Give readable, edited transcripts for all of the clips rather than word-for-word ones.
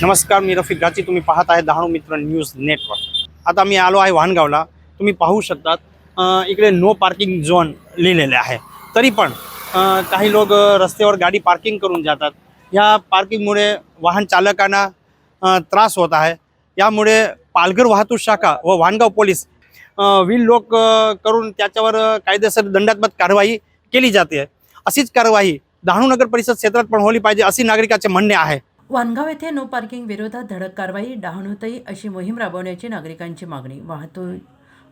नमस्कार, मी रफिक गाची. तुम्ही पाहत आहे डहाणू मित्र न्यूज नेटवर्क. आता मी आलो आहे वाहनगावला. तुम्ही पाहू शकतात इकडे नो पार्किंग झोन लिहिलेले आहे. तरी पण काही लोक रस्त्यावर गाडी पार्किंग करून जातात. या पार्किंगमुळे वाहन चालकांना त्रास होत आहे. यामुळे पालघर वाहतूक शाखा व वाहनगाव पोलीस व्हील लोक करून त्याच्यावर कायदेशीर दंडात्मक कारवाई केली जाते. अशीच कारवाई डहाणू नगर परिषद क्षेत्रात पण होली पाहिजे अशी नागरिकांचे म्हणणे आहे. वानगाव येथे नो पार्किंग विरोधात धडक कारवाई, डहाणूतही अशी मोहीम राबवण्याची नागरिकांची मागणी.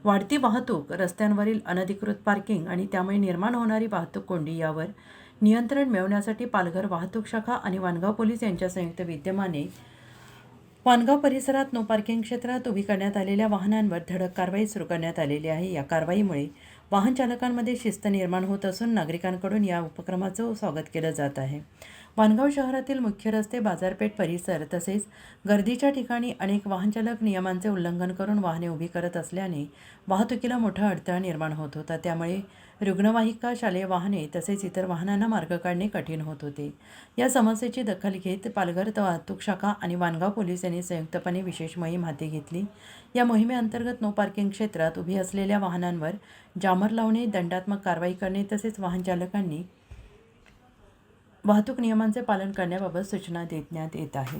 वाढती वाहतूक, रस्त्यांवरील अनधिकृत पार्किंग आणि त्यामुळे निर्माण होणारी वाहतूक कोंडी यावर नियंत्रण मिळवण्यासाठी पालघर वाहतूक शाखा आणि वानगाव पोलीस यांच्या संयुक्त विद्यमाने वानगाव परिसरात नो पार्किंग क्षेत्रात उभी करण्यात आलेल्या वाहनांवर धडक कारवाई सुरू करण्यात आलेली आहे. या कारवाईमुळे वाहन चालकांमध्ये शिस्त निर्माण होत असून नागरिकांकडून या उपक्रमाचं स्वागत केलं जात आहे. वानगाव शहरातील मुख्य रस्ते, बाजारपेठ परिसर तसेच गर्दीच्या ठिकाणी अनेक वाहनचालक नियमांचे उल्लंघन करून वाहने उभी करत असल्याने वाहतुकीला मोठा अडथळा निर्माण होत होता. त्यामुळे रुग्णवाहिका, शालेय वाहने तसेच इतर वाहनांना मार्ग काढणे कठीण होत होते. या समस्येची दखल घेत पालघर वाहतूक शाखा आणि वानगाव पोलीस यांनी संयुक्तपणे विशेष मोहीम हाती घेतली. या मोहिमेअंतर्गत नो पार्किंग क्षेत्रात उभी असलेल्या वाहनांवर जामर लावणे, दंडात्मक कारवाई करणे तसेच वाहन चालकांनी वाहतूक नियमांचे पालन करण्याबाबत सूचना देण्यात येत आहेत.